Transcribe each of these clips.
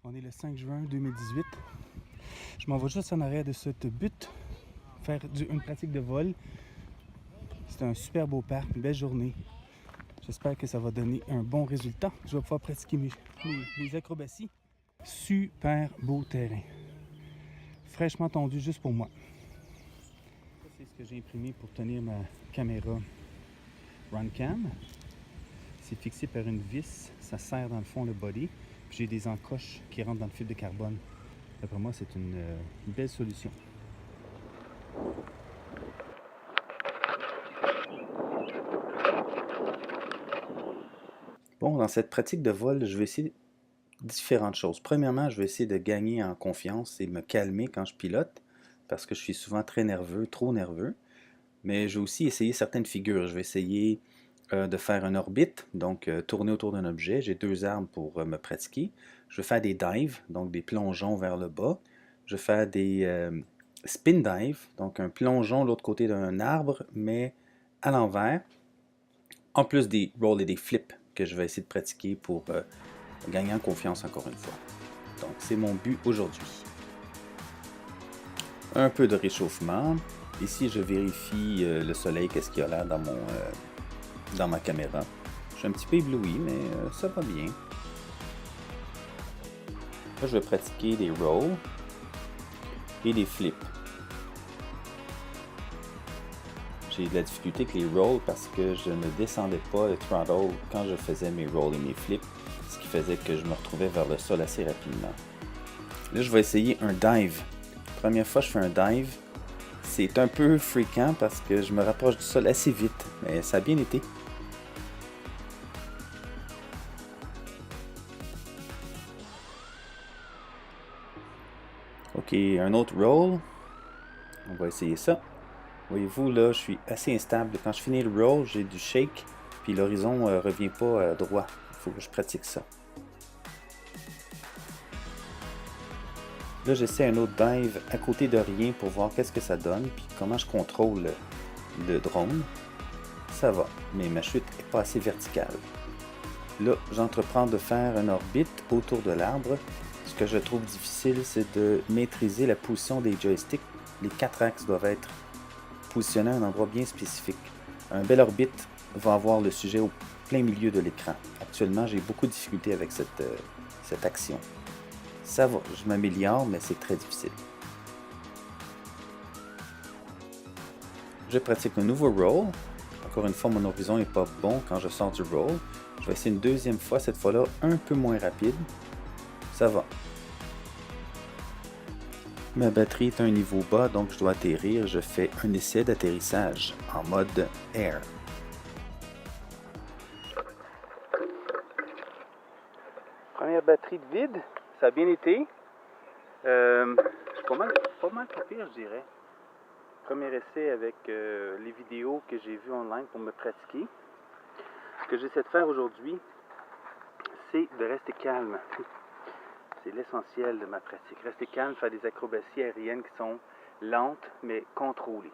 On est le 5 juin 2018. Je m'en vais juste en arrière de cette butte, faire une pratique de vol. C'est un super beau parc, une belle journée. J'espère que ça va donner un bon résultat. Je vais pouvoir pratiquer mes acrobaties. Super beau terrain. Fraîchement tondu juste pour moi. Ça, c'est ce que j'ai imprimé pour tenir ma caméra Runcam. C'est fixé par une vis. Ça serre dans le fond le body. Puis j'ai des encoches qui rentrent dans le fil de carbone. D'après moi, c'est une belle solution. Bon, dans cette pratique de vol, je vais essayer différentes choses. Premièrement, je vais essayer de gagner en confiance et me calmer quand je pilote, parce que je suis souvent très nerveux, trop nerveux. Mais je vais aussi essayer certaines figures. Je vais essayer de faire une orbite, donc tourner autour d'un objet. J'ai deux armes pour me pratiquer. Je vais faire des dives, donc des plongeons vers le bas. Je vais faire des spin dives, donc un plongeon de l'autre côté d'un arbre, mais à l'envers. En plus des rolls et des flips que je vais essayer de pratiquer pour gagner en confiance encore une fois. Donc c'est mon but aujourd'hui. Un peu de réchauffement. Ici je vérifie le soleil, qu'est-ce qu'il y a là dans ma caméra. Je suis un petit peu ébloui, mais ça va bien. Là, je vais pratiquer des rolls et des flips. J'ai de la difficulté avec les rolls parce que je ne descendais pas le throttle quand je faisais mes rolls et mes flips, ce qui faisait que je me retrouvais vers le sol assez rapidement. Là, je vais essayer un dive. Première fois que je fais un dive, c'est un peu fréquent parce que je me rapproche du sol assez vite, mais ça a bien été. Ok, un autre roll. On va essayer ça. Voyez-vous, là, je suis assez instable. Quand je finis le roll, j'ai du shake, puis l'horizon ne revient pas droit. Il faut que je pratique ça. Là, j'essaie un autre dive à côté de rien pour voir qu'est-ce que ça donne, puis comment je contrôle le drone. Ça va, mais ma chute n'est pas assez verticale. Là, j'entreprends de faire une orbite autour de l'arbre. Ce que je trouve difficile, c'est de maîtriser la position des joysticks. Les quatre axes doivent être positionnés à un endroit bien spécifique. Un bel orbite va avoir le sujet au plein milieu de l'écran. Actuellement, j'ai beaucoup de difficultés avec cette action. Ça va, je m'améliore, mais c'est très difficile. Je pratique un nouveau roll. Encore une fois, mon horizon n'est pas bon quand je sors du roll. Je vais essayer une deuxième fois, cette fois-là un peu moins rapide. Ça va. Ma batterie est à un niveau bas, donc je dois atterrir. Je fais un essai d'atterrissage en mode Air. Première batterie de vide, ça a bien été. Je suis pas mal pas pire, je dirais. Premier essai avec les vidéos que j'ai vues online pour me pratiquer. Ce que j'essaie de faire aujourd'hui, c'est de rester calme. C'est l'essentiel de ma pratique. Rester calme, faire des acrobaties aériennes qui sont lentes mais contrôlées.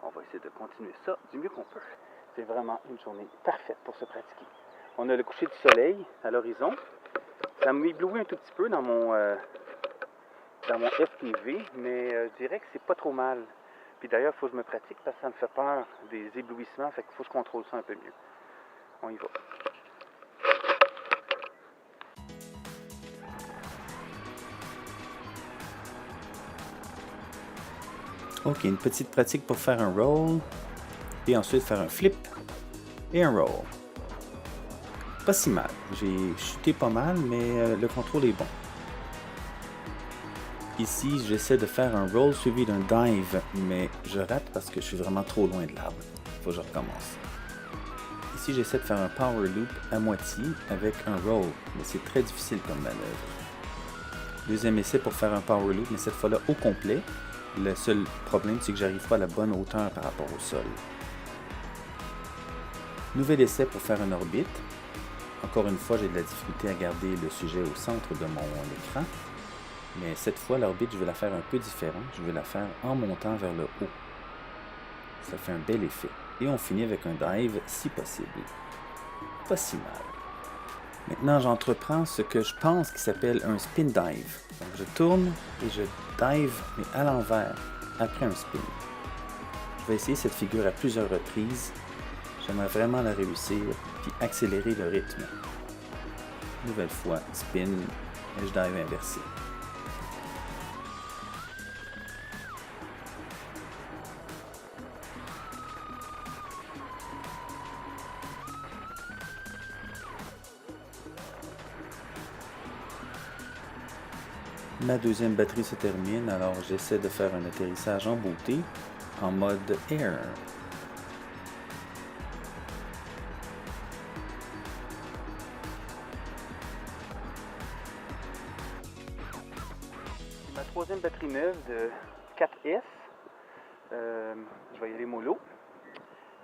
On va essayer de continuer ça du mieux qu'on peut. C'est vraiment une journée parfaite pour se pratiquer. On a le coucher du soleil à l'horizon. Ça m'éblouit un tout petit peu dans mon FPV, mais je dirais que c'est pas trop mal. Puis d'ailleurs, il faut que je me pratique parce que ça me fait peur des éblouissements, fait qu'il faut que je contrôle ça un peu mieux. On y va. Ok, une petite pratique pour faire un roll, et ensuite faire un flip et un roll. Pas si mal. J'ai chuté pas mal, mais le contrôle est bon. Ici, j'essaie de faire un roll suivi d'un dive, mais je rate parce que je suis vraiment trop loin de l'arbre. Faut que je recommence. Ici, j'essaie de faire un power loop à moitié avec un roll, mais c'est très difficile comme manœuvre. Deuxième essai pour faire un power loop, mais cette fois-là au complet. Le seul problème, c'est que j'arrive pas à la bonne hauteur par rapport au sol. Nouvel essai pour faire une orbite. Encore une fois, j'ai de la difficulté à garder le sujet au centre de mon écran. Mais cette fois, l'orbite, je vais la faire un peu différente. Je vais la faire en montant vers le haut. Ça fait un bel effet. Et on finit avec un dive si possible. Pas si mal. Maintenant, j'entreprends ce que je pense qui s'appelle un spin dive. Donc, je tourne et je dive, mais à l'envers, après un spin. Je vais essayer cette figure à plusieurs reprises. J'aimerais vraiment la réussir, puis accélérer le rythme. Nouvelle fois, spin, et je dive inversé. Ma deuxième batterie se termine, alors j'essaie de faire un atterrissage en beauté, en mode air. Ma troisième batterie neuve de 4S. Je vais y aller mollo.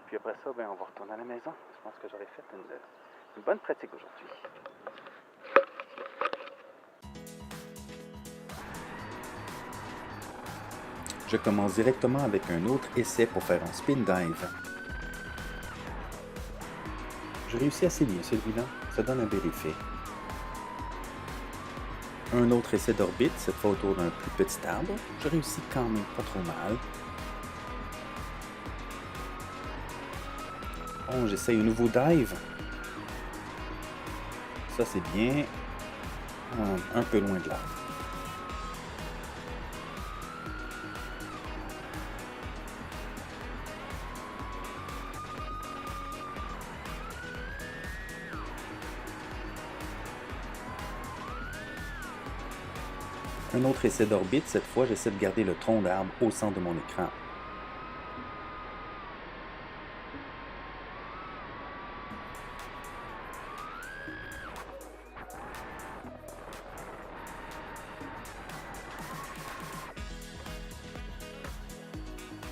Puis après ça, on va retourner à la maison. Je pense que j'aurais fait une bonne pratique aujourd'hui. Je commence directement avec un autre essai pour faire un spin dive. Je réussis assez bien celui-là, ça donne un bel effet. Un autre essai d'orbite, cette fois autour d'un plus petit arbre. Je réussis quand même pas trop mal. Bon, j'essaye un nouveau dive. Ça c'est bien. Un peu loin de l'arbre. Un autre essai d'orbite, cette fois j'essaie de garder le tronc d'arbre au centre de mon écran.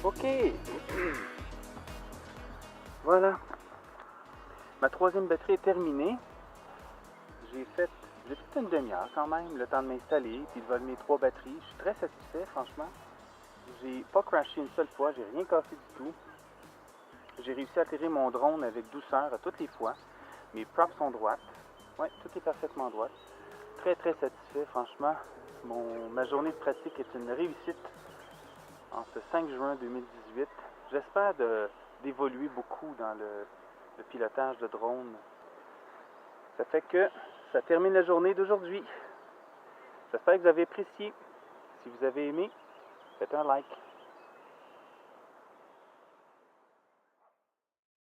Ok, voilà. Ma troisième batterie est terminée. J'ai fait une demi-heure quand même, le temps de m'installer, puis de voler mes 3 batteries. Je suis très satisfait, franchement. J'ai pas crashé une seule fois, j'ai rien cassé du tout. J'ai réussi à atterrir mon drone avec douceur à toutes les fois. Mes props sont droites. Ouais, tout est parfaitement droit. Très très satisfait, franchement. Ma journée de pratique est une réussite en ce 5 juin 2018. J'espère d'évoluer beaucoup dans le pilotage de drone. Ça fait que ça termine la journée d'aujourd'hui. J'espère que vous avez apprécié. Si vous avez aimé, faites un like.